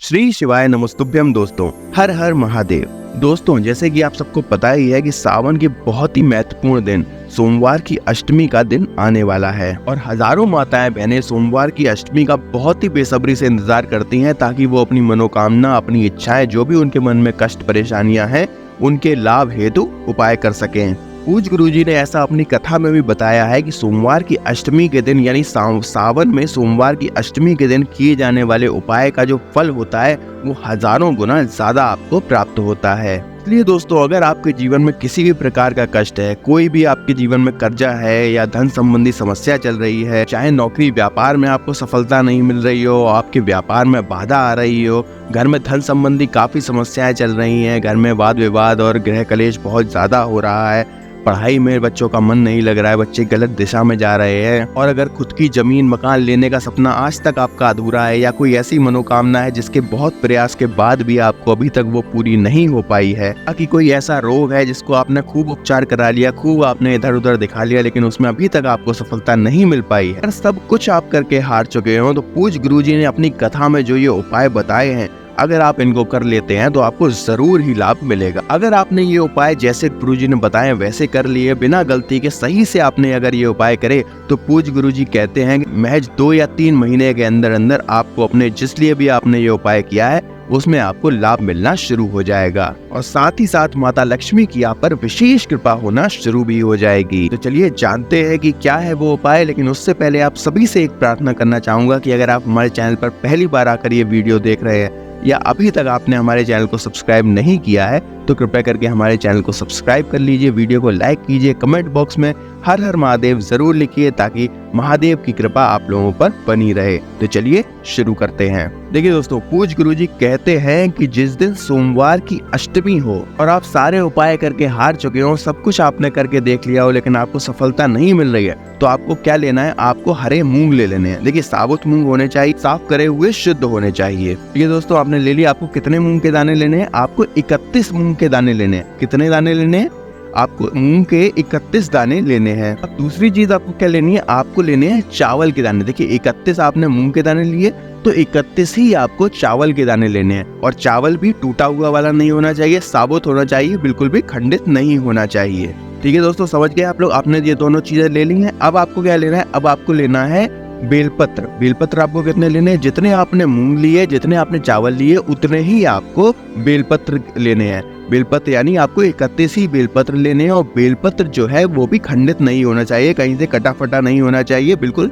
श्री शिवाय नमस्तुभ्यम दोस्तों, हर हर महादेव। दोस्तों, जैसे कि आप सबको पता ही है कि सावन के बहुत ही महत्वपूर्ण दिन सोमवार की अष्टमी का दिन आने वाला है और हजारों माताएं बहनें सोमवार की अष्टमी का बहुत ही बेसब्री से इंतजार करती हैं ताकि वो अपनी मनोकामना, अपनी इच्छाएं, जो भी उनके मन में कष्ट परेशानियां हैं, उनके लाभ हेतु उपाय कर सकें। पूज्य गुरुजी ने ऐसा अपनी कथा में भी बताया है कि सोमवार की अष्टमी के दिन यानी सावन में सोमवार की अष्टमी के दिन किए जाने वाले उपाय का जो फल होता है वो हजारों गुना ज्यादा आपको प्राप्त होता है। इसलिए दोस्तों, अगर आपके जीवन में किसी भी प्रकार का कष्ट है, कोई भी आपके जीवन में कर्जा है या धन संबंधी समस्या चल रही है, चाहे नौकरी व्यापार में आपको सफलता नहीं मिल रही हो, आपके व्यापार में बाधा आ रही हो, घर में धन संबंधी काफी समस्याएं चल रही हैं, घर में वाद विवाद और गृह कलेश बहुत ज्यादा हो रहा है, पढ़ाई में बच्चों का मन नहीं लग रहा है, बच्चे गलत दिशा में जा रहे हैं, और अगर खुद की जमीन मकान लेने का सपना आज तक आपका अधूरा है या कोई ऐसी मनोकामना है जिसके बहुत प्रयास के बाद भी आपको अभी तक वो पूरी नहीं हो पाई है, ताकि कोई ऐसा रोग है जिसको आपने खूब उपचार करा लिया, खूब आपने इधर उधर दिखा लिया, लेकिन उसमें अभी तक आपको सफलता नहीं मिल पाई है, अगर सब कुछ आप करके हार चुके हो, तो पूज्य गुरुजी ने अपनी कथा में जो ये उपाय बताए हैं, अगर आप इनको कर लेते हैं तो आपको जरूर ही लाभ मिलेगा। अगर आपने ये उपाय जैसे गुरुजी ने बताए वैसे कर लिए, बिना गलती के सही से आपने अगर ये उपाय करे, तो पूज्य गुरुजी कहते हैं कि महज 2 या 3 महीने के अंदर अंदर आपको अपने जिस लिए भी आपने ये उपाय किया है उसमें आपको लाभ मिलना शुरू हो जाएगा और साथ ही साथ माता लक्ष्मी की आप पर विशेष कृपा होना शुरू भी हो जाएगी। तो चलिए जानते हैं कि क्या है वो उपाय, लेकिन उससे पहले आप सभी से एक प्रार्थना करना चाहूंगा कि अगर आप हमारे चैनल पर पहली बार आकर ये वीडियो देख रहे हैं या अभी तक आपने हमारे चैनल को सब्सक्राइब नहीं किया है, तो कृपया करके हमारे चैनल को सब्सक्राइब कर लीजिए, वीडियो को लाइक कीजिए, कमेंट बॉक्स में हर हर महादेव जरूर लिखिए ताकि महादेव की कृपा आप लोगों पर बनी रहे। तो चलिए शुरू करते हैं। देखिए दोस्तों, पूज्य गुरुजी कहते हैं कि जिस दिन सोमवार की अष्टमी हो और आप सारे उपाय करके हार चुके हो, सब कुछ आपने करके देख लिया हो, लेकिन आपको सफलता नहीं मिल रही है, तो आपको क्या लेना है, आपको हरे मूंग ले लेने हैं। देखिए, साबुत मूंग होने चाहिए, साफ करे हुए, शुद्ध होने चाहिए। ये दोस्तों आपने ले लिया। आपको कितने मूंग के दाने लेने हैं? आपको 31 मूंग के दाने लेने हैं। कितने दाने लेने हैं? आपको मूंग के 31 दाने लेने हैं। अब दूसरी चीज आपको क्या लेनी है? आपको लेने हैं चावल के दाने। देखिए, 31 आपने मूंग के दाने लिए तो 31 ही आपको चावल के दाने लेने हैं, और चावल भी टूटा हुआ वाला नहीं होना चाहिए, साबुत होना चाहिए, बिल्कुल भी खंडित नहीं होना चाहिए। ठीक है दोस्तों, समझ गए आप लोग? आपने ये दोनों चीजें ले ली हैं। अब आपको क्या लेना है? अब आपको लेना है बेलपत्र। बेलपत्र आपको कितने लेने हैं? जितने आपने मूंग लिए, जितने आपने चावल लिए, उतने ही आपको बेलपत्र लेने हैं। बेलपत्र यानी आपको 31 ही बेलपत्र लेने हैं, और बेलपत्र जो है वो भी खंडित नहीं होना चाहिए, कहीं से कटा फटा नहीं होना चाहिए, बिल्कुल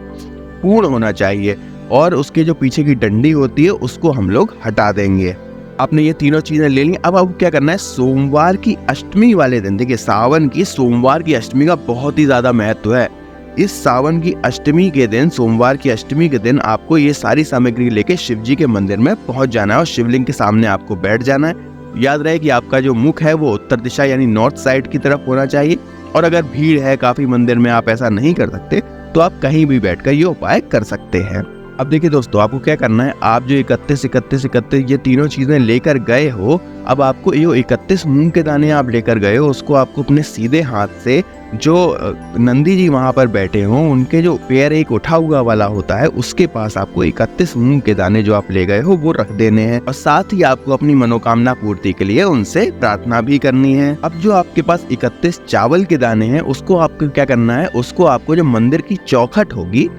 पूर्ण होना चाहिए, और उसके जो पीछे की डंडी होती है उसको हम लोग हटा देंगे। आपने ये तीनों चीजें ले ली। अब आपको क्या करना है? सोमवार की अष्टमी वाले दिन, देखिए सावन की सोमवार की अष्टमी का बहुत ही ज्यादा महत्व है। इस सावन की अष्टमी के दिन, सोमवार की अष्टमी के दिन, आपको ये सारी सामग्री लेके शिव जी के मंदिर में पहुंच जाना है और शिवलिंग के सामने आपको बैठ जाना है। याद रहे कि आपका जो मुख है वो उत्तर दिशा यानी नॉर्थ साइड की तरफ होना चाहिए, और अगर भीड़ है काफी मंदिर में, आप ऐसा नहीं कर सकते, तो आप कहीं भी बैठकर ये उपाय कर सकते हैं। अब देखिए दोस्तों, आपको क्या करना है? आप जो 31 ये तीनों चीजें लेकर गए हो, अब आपको ये 31 मूंग के दाने आप लेकर गए हो, उसको आपको अपने सीधे हाथ से, जो नंदी जी वहां पर बैठे हो उनके जो पैर एक उठा हुआ वाला होता है, उसके पास आपको 31 मूंग के दाने जो आप ले गए हो वो रख देने हैं, और साथ ही आपको अपनी मनोकामना पूर्ति के लिए उनसे प्रार्थना भी करनी है। अब जो आपके पास 31 चावल के दाने हैं, उसको आपको क्या करना है? उसको आपको जो मंदिर की चौखट होगी,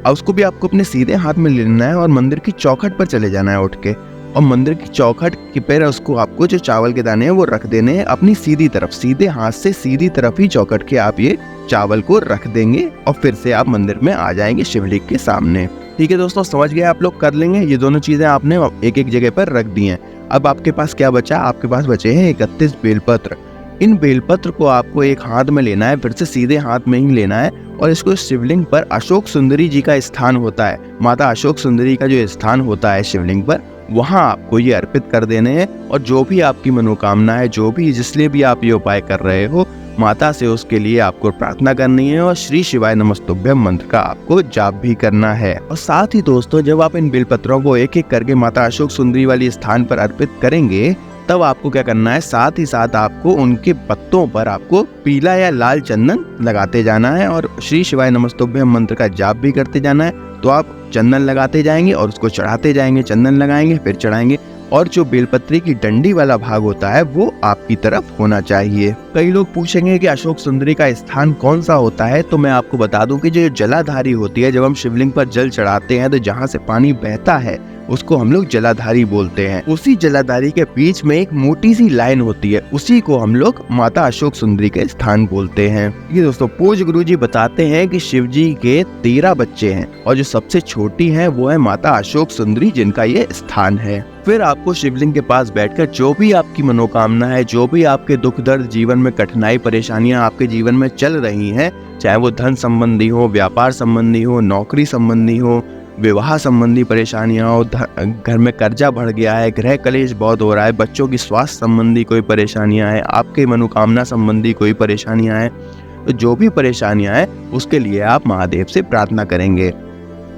उसको भी आपको अपने सीधे हाथ में लेना है और मंदिर की चौखट पर चले जाना है उठ के, और मंदिर की चौखट के पैर उसको आपको जो चावल के दाने हैं वो रख देने हैं अपनी सीधी तरफ, सीधे हाथ से सीधी तरफ ही चौखट के आप ये चावल को रख देंगे, और फिर से आप मंदिर में आ जाएंगे शिवलिंग के सामने। ठीक है दोस्तों, समझ गए आप लोग? कर लेंगे। ये दोनों चीजें आपने एक एक जगह पर रख दी हैं। अब आपके पास क्या बचा? आपके पास बचे हैं 31 बेलपत्र। इन बेलपत्र को आपको एक हाथ में लेना है, फिर से सीधे हाथ में ही लेना है, और इसको शिवलिंग पर, अशोक सुंदरी जी का स्थान होता है, माता अशोक सुंदरी का जो स्थान होता है शिवलिंग पर, वहां आपको ये अर्पित कर देने हैं, और जो भी आपकी मनोकामना है, जो भी जिसलिए भी आप ये उपाय कर रहे हो, माता से उसके लिए आपको प्रार्थना करनी है, और श्री शिवाय नमस्तुभ्यम मंत्र का आपको जाप भी करना है। और साथ ही दोस्तों, जब आप इन बेलपत्रों को एक एक करके माता अशोक सुंदरी वाली स्थान पर अर्पित करेंगे, तब आपको क्या करना है? साथ ही साथ आपको उनके पत्तों पर आपको पीला या लाल चंदन लगाते जाना है, और श्री शिवाय नमस्तुभ्यम मंत्र का जाप भी करते जाना है। तो आप चंदन लगाते जाएंगे और उसको चढ़ाते जाएंगे, चंदन लगाएंगे फिर चढ़ाएंगे, और जो बेलपत्री की डंडी वाला भाग होता है वो आपकी तरफ होना चाहिए। कई लोग पूछेंगे कि अशोक सुंदरी का स्थान कौन सा होता है, तो मैं आपको बता दूं कि जो जलाधारी होती है, जब हम शिवलिंग पर जल चढ़ाते हैं तो जहाँ से पानी बहता है उसको हम लोग जलाधारी बोलते हैं। उसी जलाधारी के बीच में एक मोटी सी लाइन होती है, उसी को हम लोग माता अशोक सुंदरी के स्थान बोलते हैं। ये दोस्तों पूज्य गुरुजी बताते हैं कि शिव जी के 13 बच्चे हैं और जो सबसे छोटी है वो है माता अशोक सुंदरी, जिनका ये स्थान है। फिर आपको शिवलिंग के पास बैठकर जो भी आपकी मनोकामना है, जो भी आपके दुख दर्द, जीवन में कठिनाई परेशानियां आपके जीवन में चल रही हैं, चाहे वो धन संबंधी हो, व्यापार संबंधी हो, नौकरी संबंधी हो, विवाह संबंधी परेशानियां हो, घर में कर्जा बढ़ गया है, गृह कलेश बहुत हो रहा है, बच्चों की स्वास्थ्य संबंधी कोई परेशानियां हैं, आपके मनोकामना संबंधी कोई परेशानियां हैं, तो जो भी परेशानियां हैं उसके लिए आप महादेव से प्रार्थना करेंगे।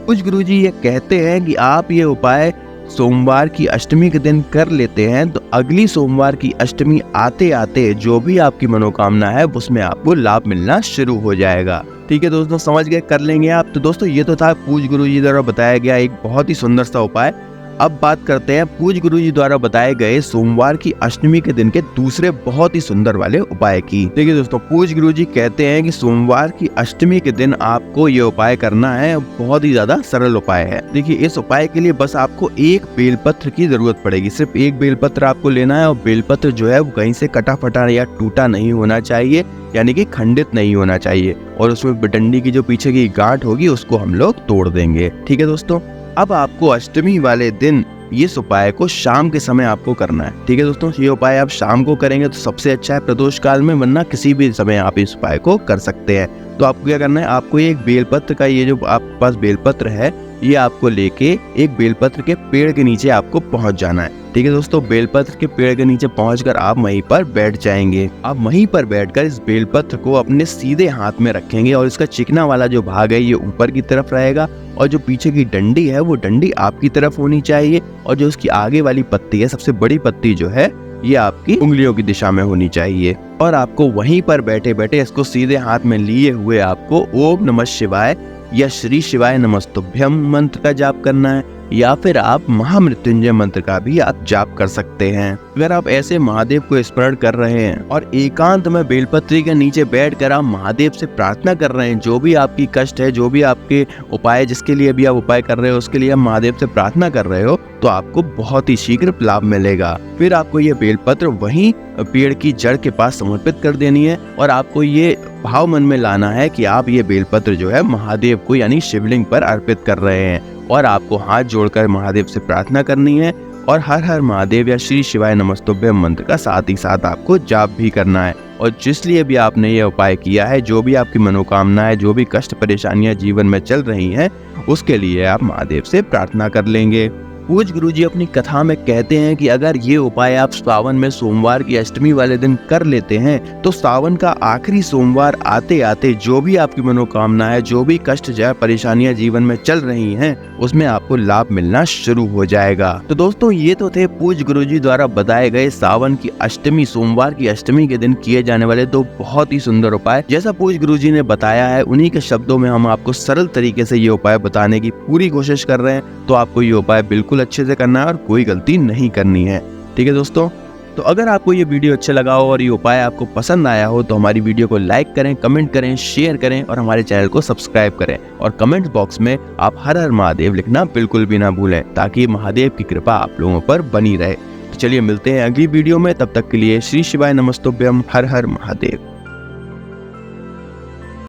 कुछ गुरुजी ये कहते हैं कि आप ये उपाय सोमवार की अष्टमी के दिन कर लेते हैं तो अगली सोमवार की अष्टमी आते आते जो भी आपकी मनोकामना है उसमें आपको लाभ मिलना शुरू हो जाएगा। ठीक है दोस्तों, समझ गए, कर लेंगे आप। तो दोस्तों ये तो था पूज्य गुरुजी द्वारा बताया गया एक बहुत ही सुंदर सा उपाय। अब बात करते हैं पूज्य गुरुजी द्वारा बताए गए सोमवार की अष्टमी के दिन के दूसरे बहुत ही सुंदर वाले उपाय की। देखिए दोस्तों, पूज्य गुरुजी कहते हैं कि सोमवार की अष्टमी के दिन आपको ये उपाय करना है, बहुत ही ज्यादा सरल उपाय है। देखिए इस उपाय के लिए बस आपको एक बेलपत्र की जरूरत पड़ेगी, सिर्फ एक बेलपत्र आपको लेना है और बेलपत्र जो है वो कहीं से कटा फटा या टूटा नहीं होना चाहिए, यानी कि खंडित नहीं होना चाहिए, और उसमें डंडी की जो पीछे की गांठ होगी उसको हम लोग तोड़ देंगे। ठीक है दोस्तों, अब आपको अष्टमी वाले दिन इस उपाय को शाम के समय आपको करना है। ठीक है दोस्तों, ये उपाय आप शाम को करेंगे तो सबसे अच्छा है प्रदोष काल में, वरना किसी भी समय आप इस उपाय को कर सकते हैं। तो आपको क्या करना है, आपको एक बेलपत्र का, ये जो आपके पास बेलपत्र है ये आपको लेके एक बेलपत्र के पेड़ के नीचे आपको पहुंच जाना है। ठीक है दोस्तों, बेलपत्र के पेड़ के नीचे पहुंचकर आप वहीं पर बैठ जाएंगे। आप वहीं पर बैठकर इस बेलपत्र को अपने सीधे हाथ में रखेंगे और इसका चिकना वाला जो भाग है ये ऊपर की तरफ रहेगा और जो पीछे की डंडी है वो डंडी आपकी तरफ होनी चाहिए, और जो उसकी आगे वाली पत्ती है, सबसे बड़ी पत्ती जो है, ये आपकी उंगलियों की दिशा में होनी चाहिए। और आपको वहीं पर बैठे बैठे इसको सीधे हाथ में लिए हुए आपको ओम नमः शिवाय या श्री शिवाय नमस्तुभ्यम मंत्र का जाप करना है, या फिर आप महामृत्युंजय मंत्र का भी आप जाप कर सकते हैं। अगर आप ऐसे महादेव को स्मरण कर रहे हैं और एकांत में बेलपत्री के नीचे बैठकर आप महादेव से प्रार्थना कर रहे हैं, जो भी आपकी कष्ट है, जो भी आपके उपाय, जिसके लिए भी आप उपाय कर रहे हो उसके लिए आप महादेव से प्रार्थना कर रहे हो, तो आपको बहुत ही शीघ्र लाभ मिलेगा। फिर आपको ये बेलपत्र वहीं पेड़ की जड़ के पास समर्पित कर देनी है और आपको ये भाव मन में लाना है कि आप ये बेलपत्र जो है महादेव को यानी शिवलिंग पर अर्पित कर रहे हैं, और आपको हाथ जोड़कर महादेव से प्रार्थना करनी है और हर हर महादेव या श्री शिवाय नमस्तुभ्यम मंत्र का साथ ही साथ आपको जाप भी करना है। और जिस लिए भी आपने ये उपाय किया है, जो भी आपकी मनोकामना है, जो भी कष्ट परेशानियां जीवन में चल रही हैं, उसके लिए आप महादेव से प्रार्थना कर लेंगे। पूज्य गुरुजी अपनी कथा में कहते हैं कि अगर ये उपाय आप सावन में सोमवार की अष्टमी वाले दिन कर लेते हैं तो सावन का आखिरी सोमवार आते आते जो भी आपकी मनोकामना है, जो भी कष्ट या परेशानियां जीवन में चल रही हैं, उसमें आपको लाभ मिलना शुरू हो जाएगा। तो दोस्तों ये तो थे पूज्य गुरुजी द्वारा बताए गए सावन की अष्टमी, सोमवार की अष्टमी के दिन किए जाने वाले दो बहुत ही सुंदर उपाय। जैसा पूज्य गुरुजी ने बताया है उन्हीं के शब्दों में हम आपको सरल तरीके से ये उपाय बताने की पूरी कोशिश कर रहे हैं, तो आपको ये उपाय बिल्कुल अच्छे से करना है और कोई गलती नहीं करनी है। ठीक है दोस्तों, तो अगर आपको ये वीडियो अच्छा लगा हो और ये उपाय आपको पसंद आया हो तो हमारी वीडियो को लाइक करें, कमेंट करें, शेयर करें और हमारे चैनल को सब्सक्राइब करें, और कमेंट बॉक्स में आप हर हर महादेव लिखना बिल्कुल भी ना भूलें, ताकि महादेव की कृपा आप लोगों पर बनी रहे। तो चलिए मिलते हैं अगली वीडियो में, तब तक के लिए श्री शिवाय नमस्तुभ्यम, हर हर महादेव।